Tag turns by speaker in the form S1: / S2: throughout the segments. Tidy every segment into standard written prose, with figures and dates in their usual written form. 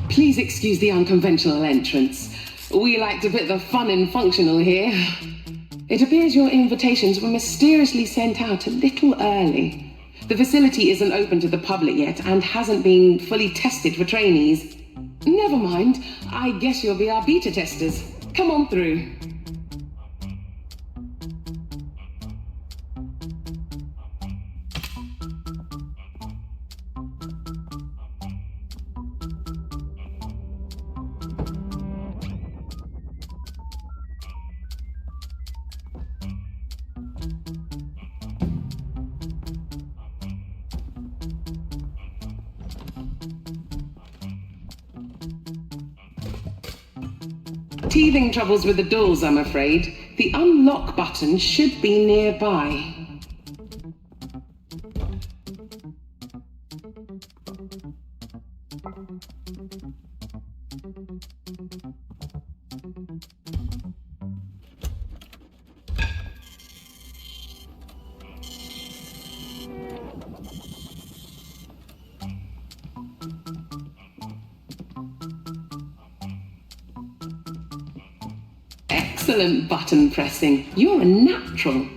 S1: Please excuse the unconventional entrance. We like to put the fun in functional here. It appears your invitations were mysteriously sent out a little early. The facility isn't open to the public yet and hasn't been fully tested for trainees. Never mind, I guess you'll be our beta testers. Come on through. Teething troubles with the doors, I'm afraid. The unlock button should be nearby. Excellent button pressing. You're a natural.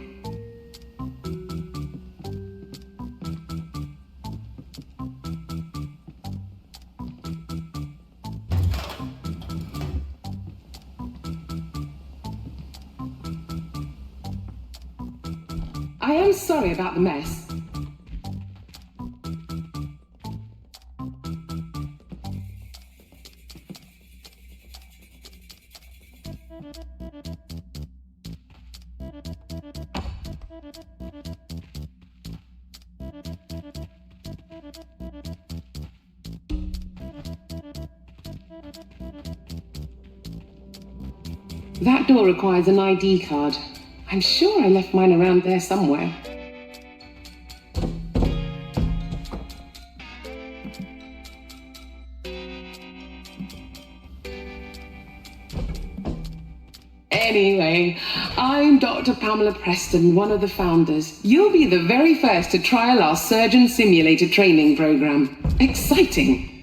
S1: I am sorry about the mess. That door requires an ID card. I'm sure I left mine around there somewhere. Anyway, I'm Dr. Pamela Preston, one of the founders. You'll be the very first to trial our surgeon simulator training program. Exciting!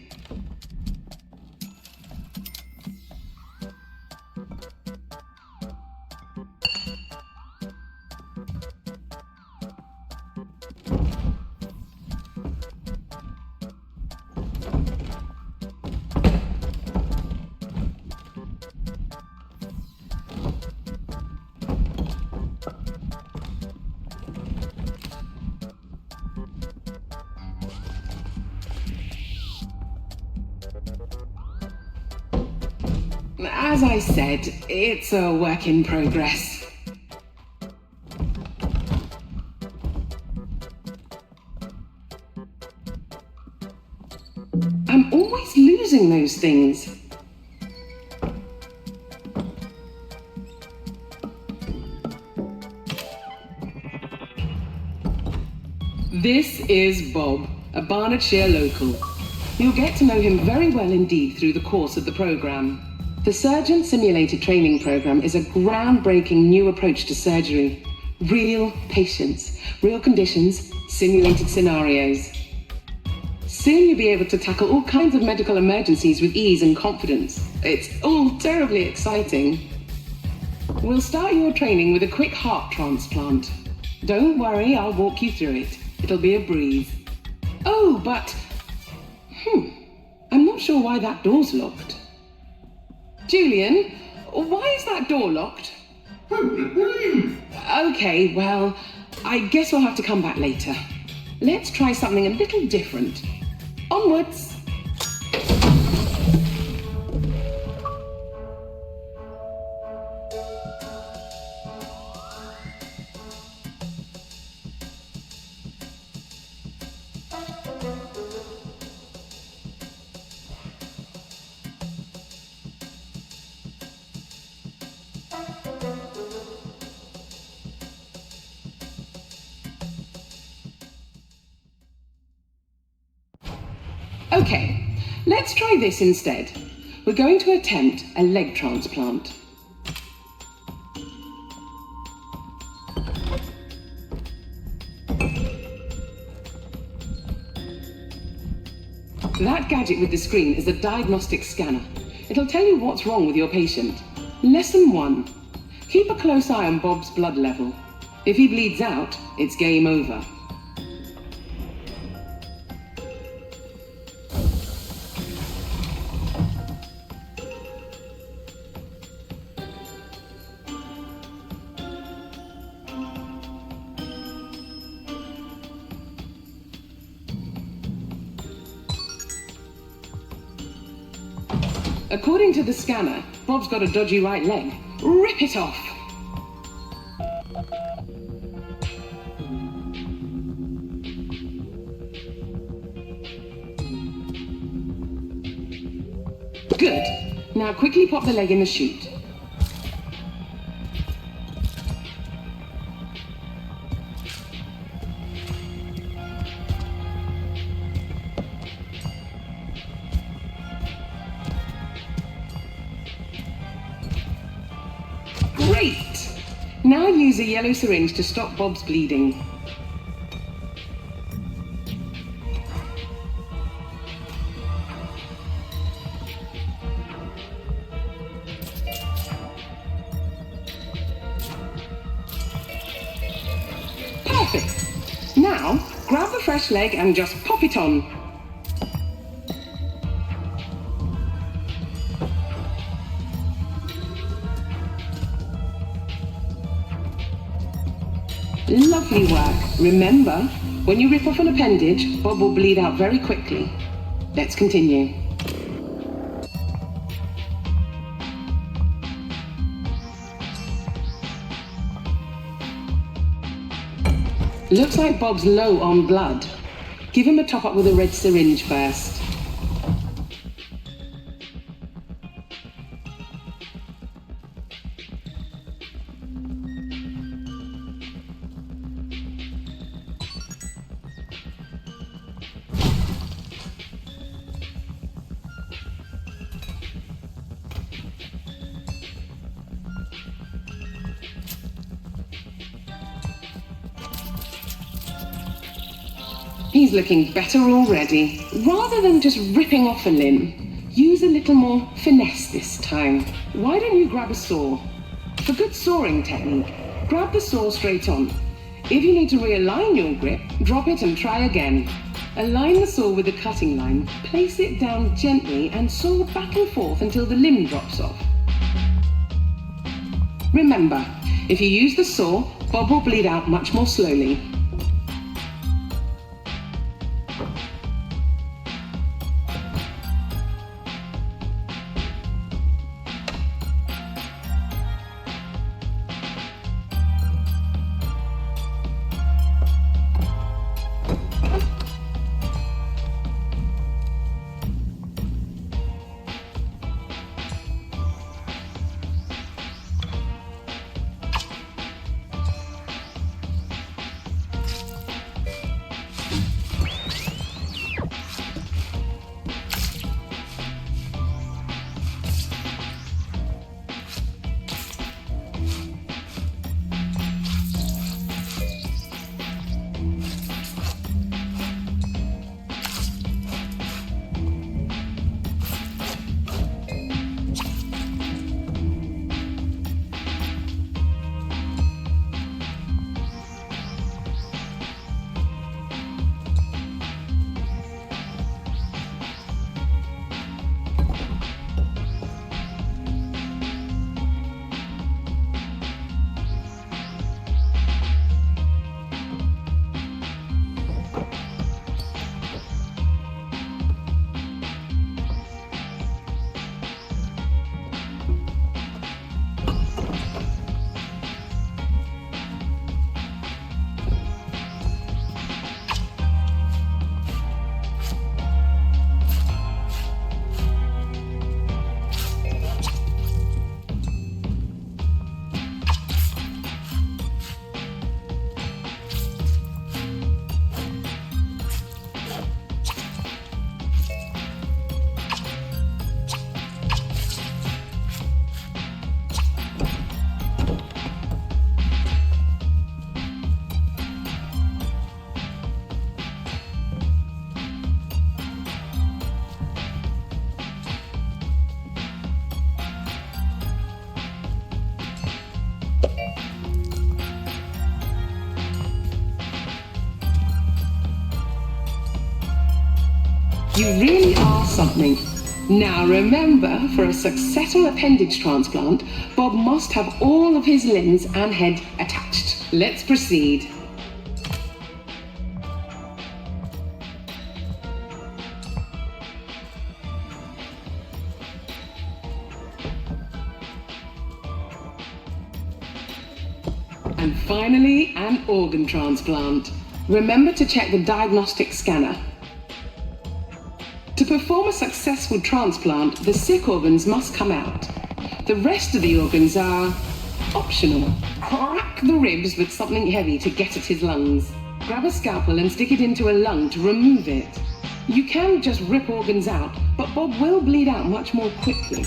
S1: As I said, it's a work in progress. I'm always losing those things. This is Bob, a Barnardshire local. You'll get to know him very well indeed through the course of the program. The Surgeon Simulated Training Program is a groundbreaking new approach to surgery. Real patients, real conditions, simulated scenarios. Soon you'll be able to tackle all kinds of medical emergencies with ease and confidence. It's all terribly exciting. We'll start your training with a quick heart transplant. Don't worry, I'll walk you through it. It'll be a breeze. Oh, but... I'm not sure why that door's locked. Julian, why is that door locked? Okay, well, I guess we'll have to come back later. Let's try something a little different. Onwards! Okay, let's try this instead. We're going to attempt a leg transplant. That gadget with the screen is a diagnostic scanner. It'll tell you what's wrong with your patient. Lesson 1. Keep a close eye on Bob's blood level. If he bleeds out, it's game over. According to the scanner, Bob's got a dodgy right leg. Rip it off! Good. Now quickly pop the leg in the chute. Great! Now use a yellow syringe to stop Bob's bleeding. Perfect! Now, grab the fresh leg and just pop it on. Lovely work. Remember, when you rip off an appendage, Bob will bleed out very quickly. Let's continue. Looks like Bob's low on blood. Give him a top-up with a red syringe first. He's looking better already. Rather than just ripping off a limb, use a little more finesse this time. Why don't you grab a saw? For good sawing technique, grab the saw straight on. If you need to realign your grip, drop it and try again. Align the saw with the cutting line, place it down gently and saw back and forth until the limb drops off. Remember, if you use the saw, Bob will bleed out much more slowly. You really are something. Now remember, for a successful appendage transplant, Bob must have all of his limbs and head attached. Let's proceed. And finally, an organ transplant. Remember to check the diagnostic scanner. To perform a successful transplant, the sick organs must come out. The rest of the organs are optional. Crack the ribs with something heavy to get at his lungs. Grab a scalpel and stick it into a lung to remove it. You can just rip organs out, but Bob will bleed out much more quickly.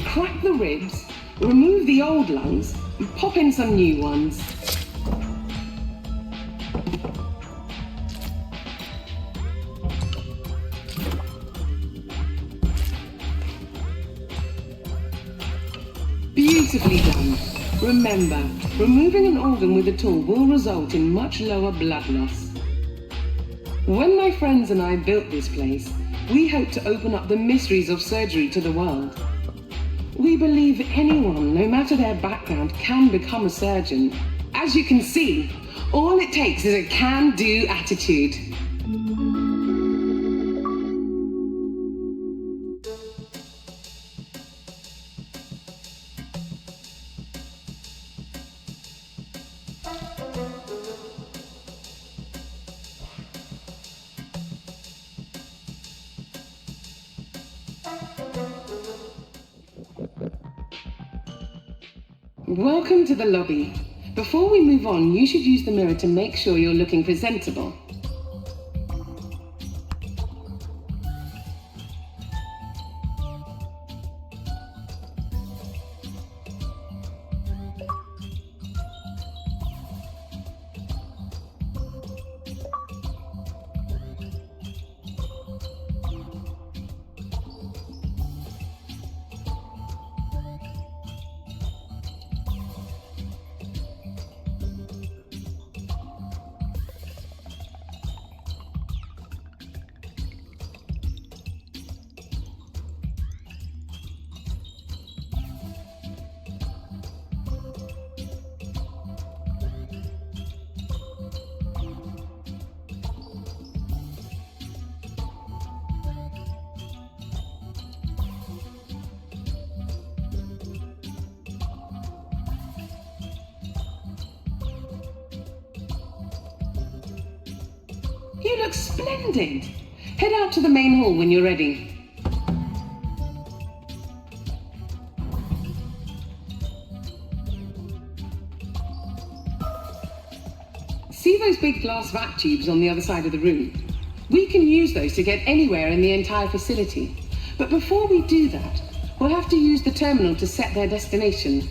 S1: Crack the ribs, remove the old lungs, and pop in some new ones. Beautifully done. Remember, removing an organ with a tool will result in much lower blood loss. When my friends and I built this place, we hoped to open up the mysteries of surgery to the world. We believe anyone, no matter their background, can become a surgeon. As you can see, all it takes is a can-do attitude. Welcome to the lobby. Before we move on, you should use the mirror to make sure you're looking presentable. You look splendid. Head out to the main hall when you're ready. See those big glass vac tubes on the other side of the room? We can use those to get anywhere in the entire facility. But before we do that, we'll have to use the terminal to set their destination.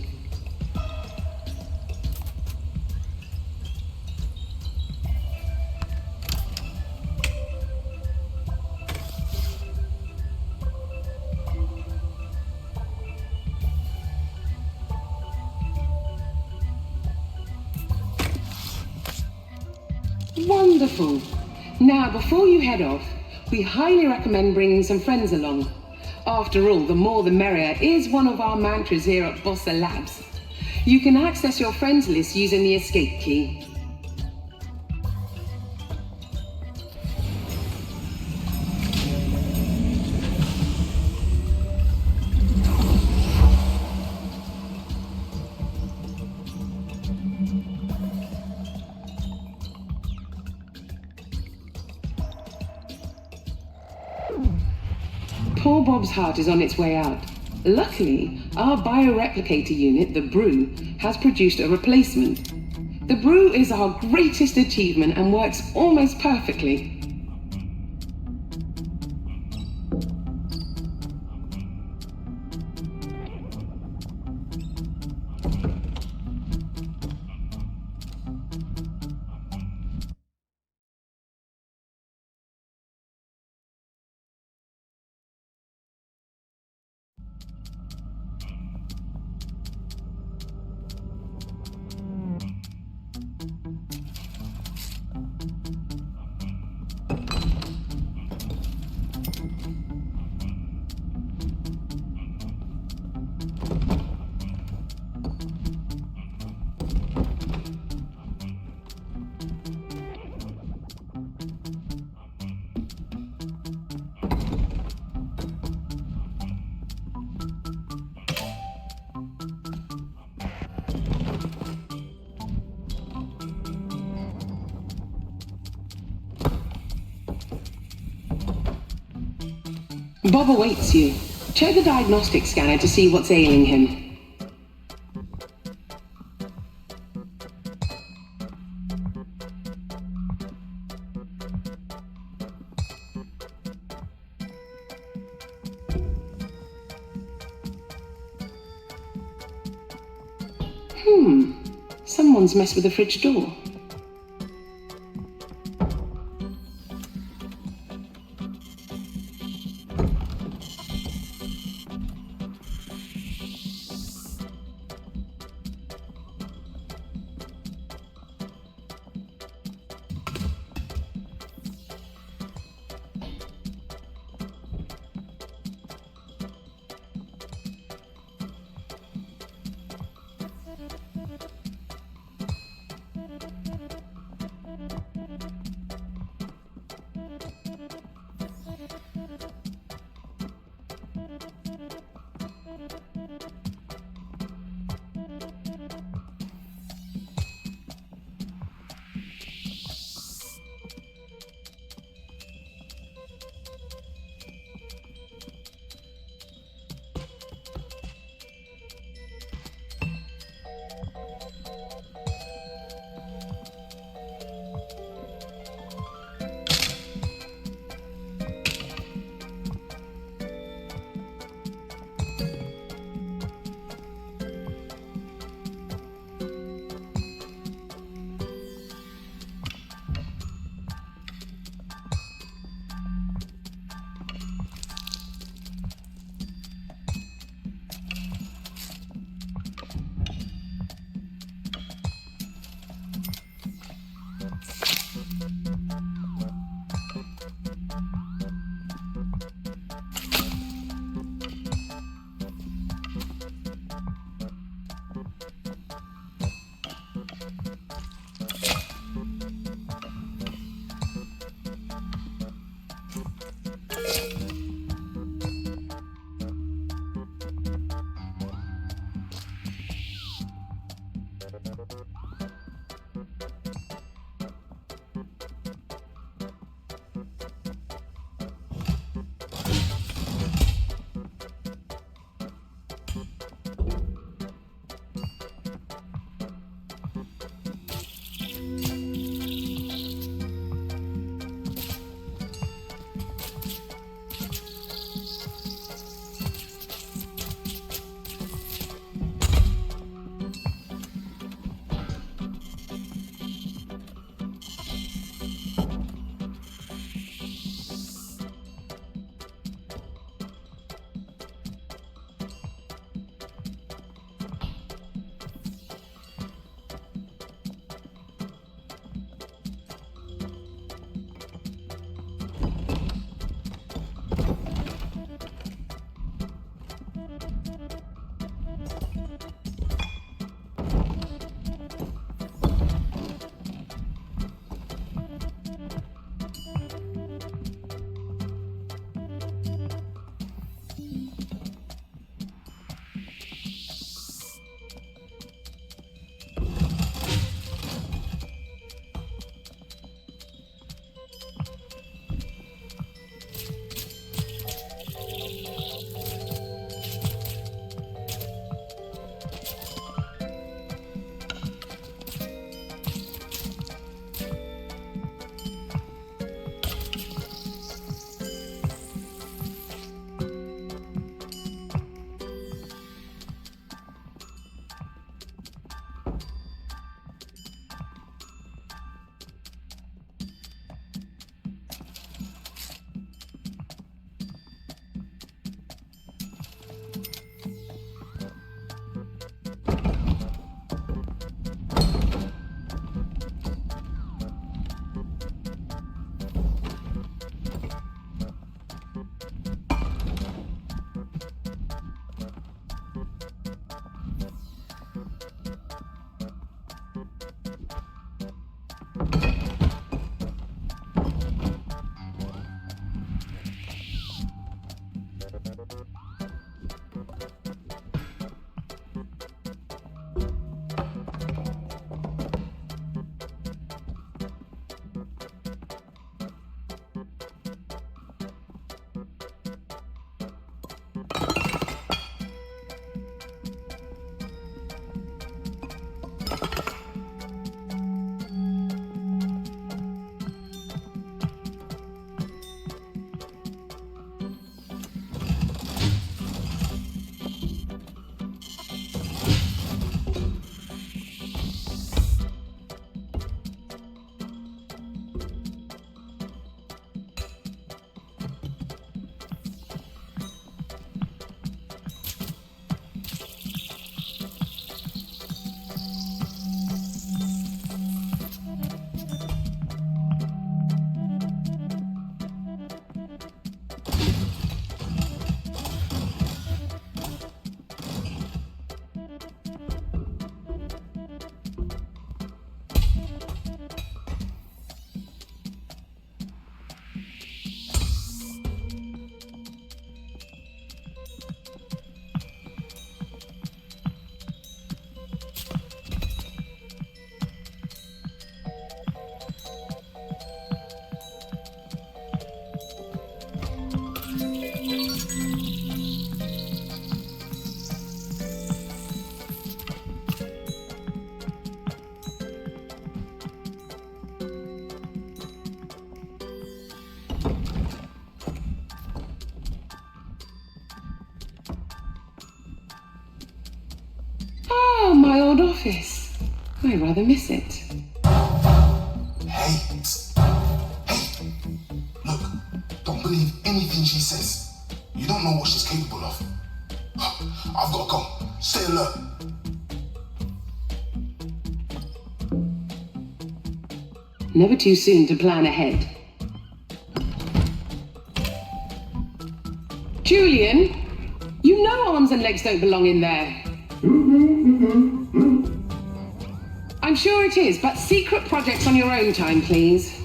S1: Wonderful. Now, before you head off, we highly recommend bringing some friends along. After all, the more the merrier is one of our mantras here at Bossa Labs. You can access your friends list using the escape key. Poor Bob's heart is on its way out. Luckily, our bioreplicator unit, the Brew, has produced a replacement. The Brew is our greatest achievement and works almost perfectly. Bob awaits you. Check the diagnostic scanner to see what's ailing him. Someone's messed with the fridge door. office. I rather miss it.
S2: Hey, look, don't believe anything she says. You don't know what she's capable of. I've got to go. Stay alert.
S1: Never too soon to plan ahead. Julian, you know arms and legs don't belong in there. I'm sure it is, but secret projects on your own time, please.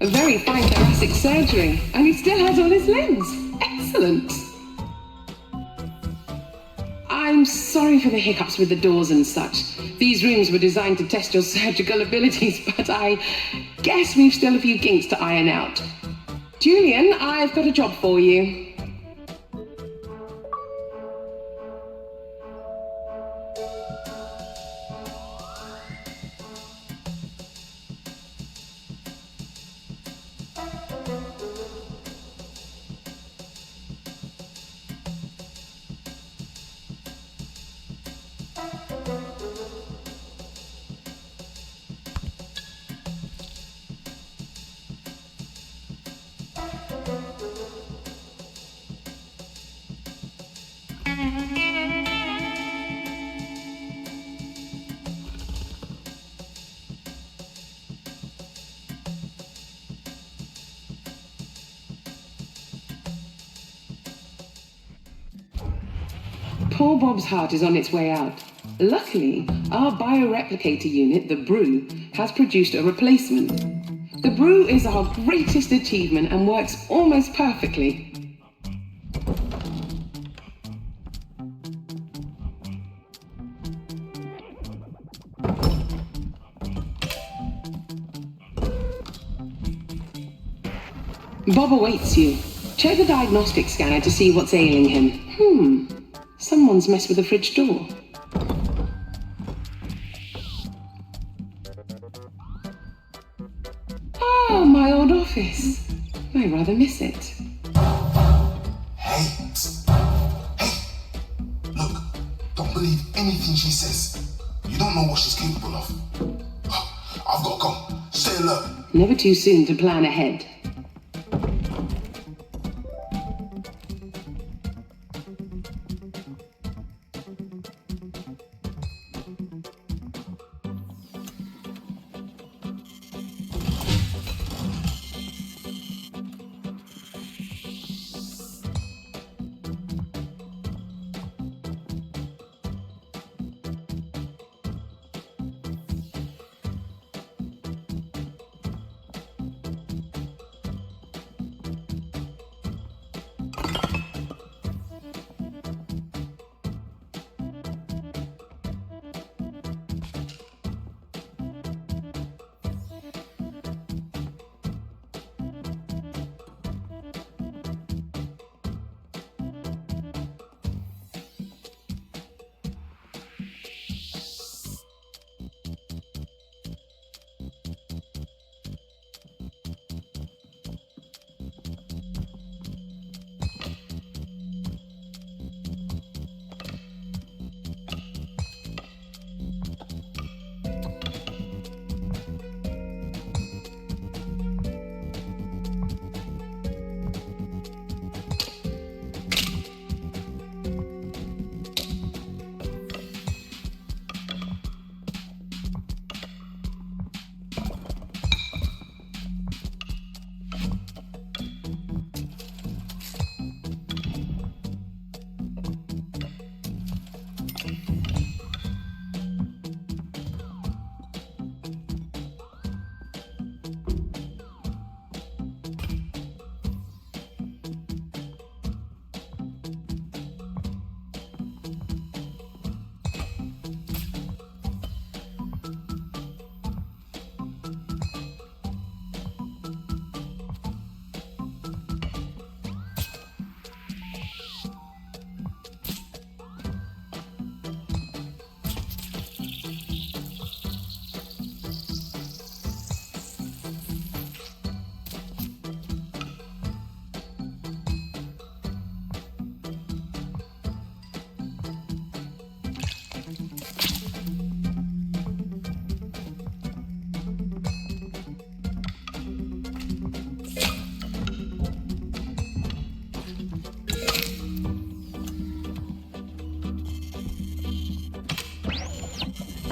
S1: A very fine thoracic surgery, and he still has all his limbs. Excellent. I'm sorry for the hiccups with the doors and such. These rooms were designed to test your surgical abilities, but I guess we've still a few kinks to iron out. Julian, I've got a job for you. Poor Bob's heart is on its way out. Luckily, our bioreplicator unit, the Brew, has produced a replacement. The Brew is our greatest achievement and works almost perfectly. Bob awaits you. Check the diagnostic scanner to see what's ailing him. Someone's messed with the fridge door. Oh, my old office. I rather miss it.
S2: Hey, look, don't believe anything she says. You don't know what she's capable of. I've got to go. Stay alert.
S1: Never too soon to plan ahead.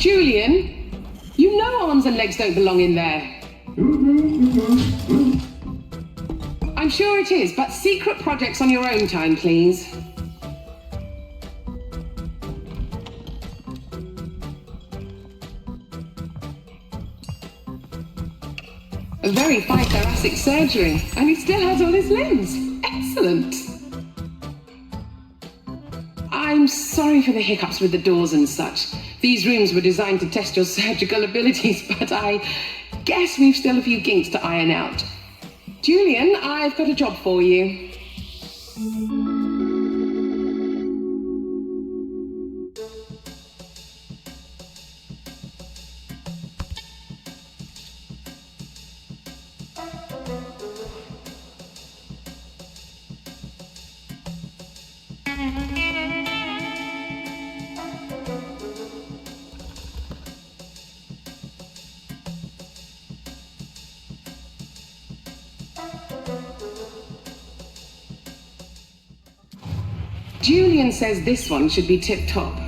S1: Julian, you know arms and legs don't belong in there. I'm sure it is, but secret projects on your own time, please. A very fine thoracic surgery, and he still has all his limbs. Excellent. I'm sorry for the hiccups with the doors and such. These rooms were designed to test your surgical abilities, but I guess we've still a few kinks to iron out. Julian, I've got a job for you. Julian says this one should be tip-top.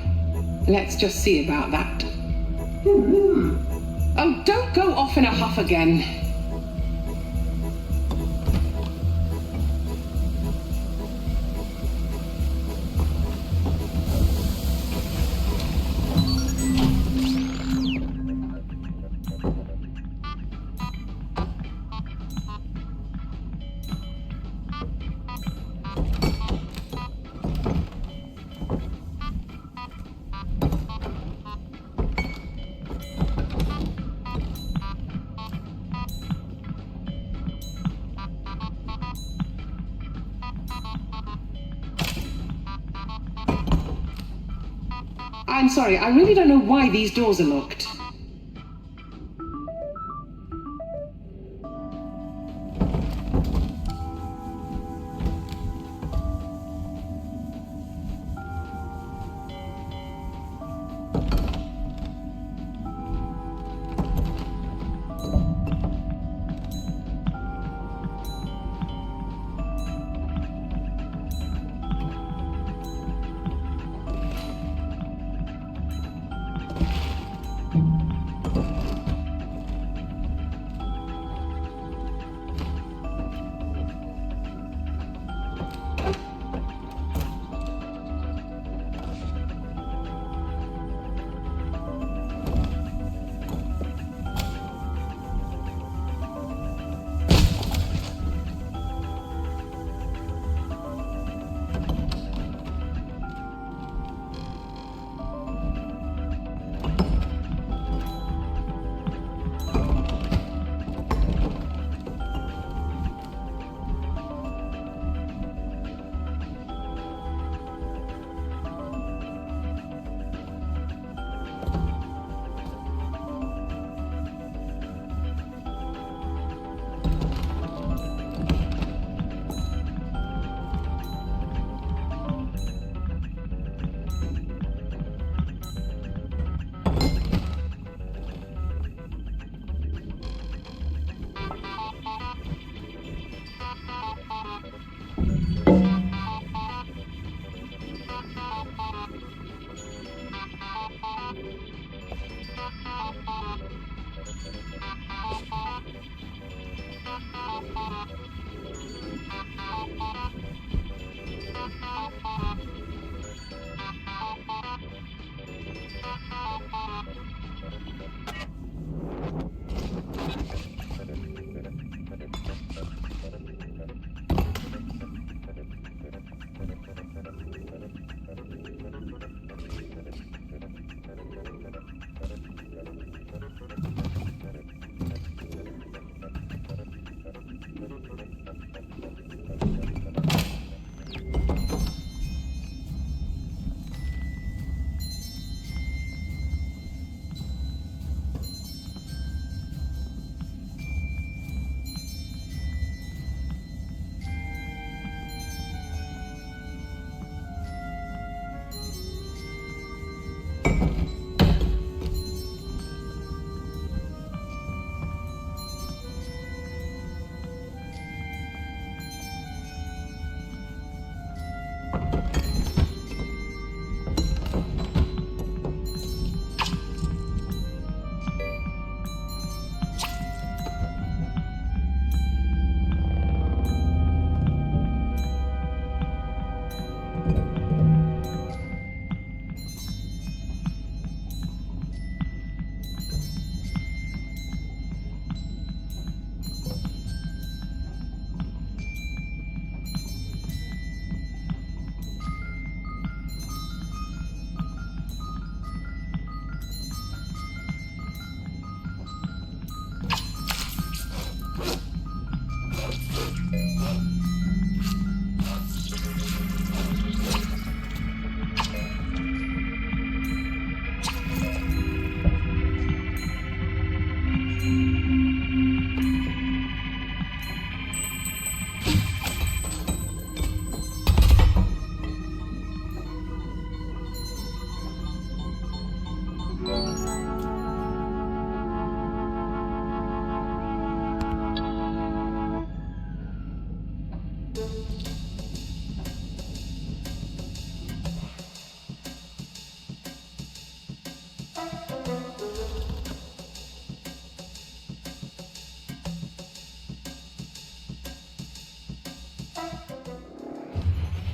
S1: Let's just see about that. Oh, don't go off in a huff again. I'm sorry, I really don't know why these doors are locked.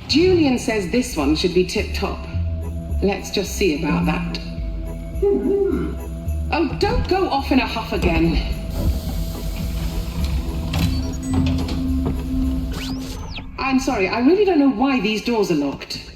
S1: Julian says this one should be tip-top. Let's just see about that. Oh, don't go off in a huff again. I'm sorry, I really don't know why these doors are locked.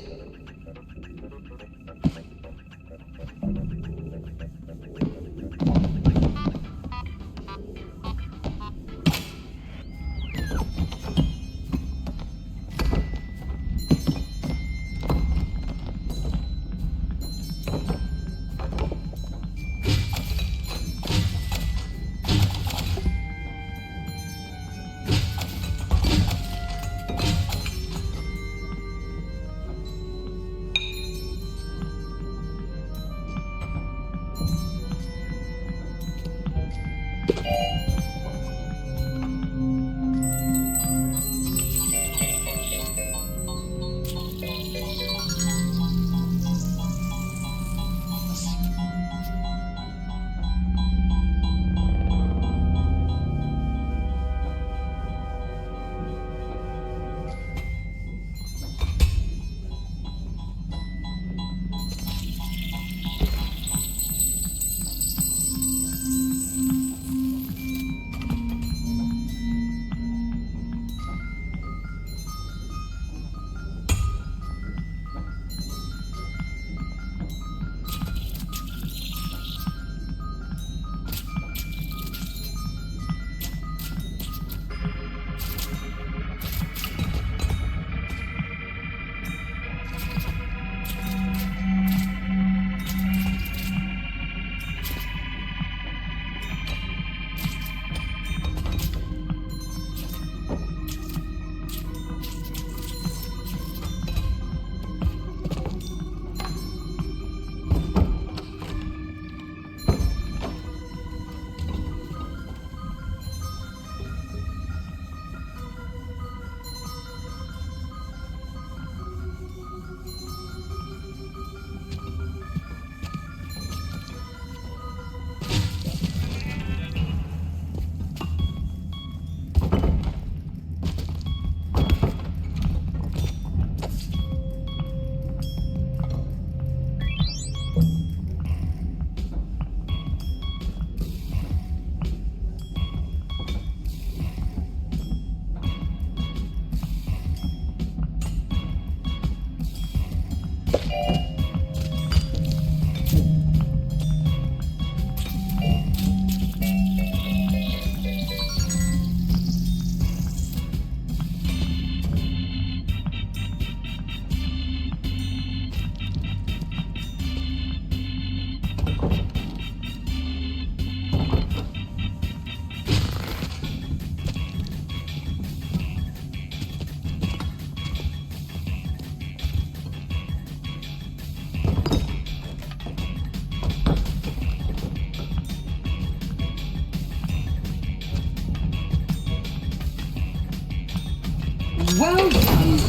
S1: Well done.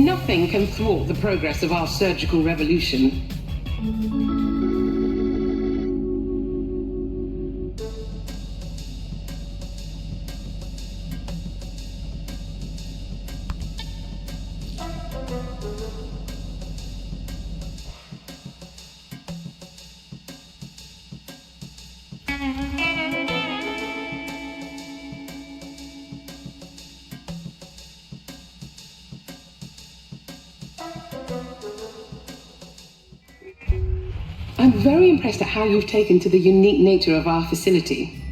S1: Nothing can thwart the progress of our surgical revolution. I'm very impressed at how you've taken to the unique nature of our facility.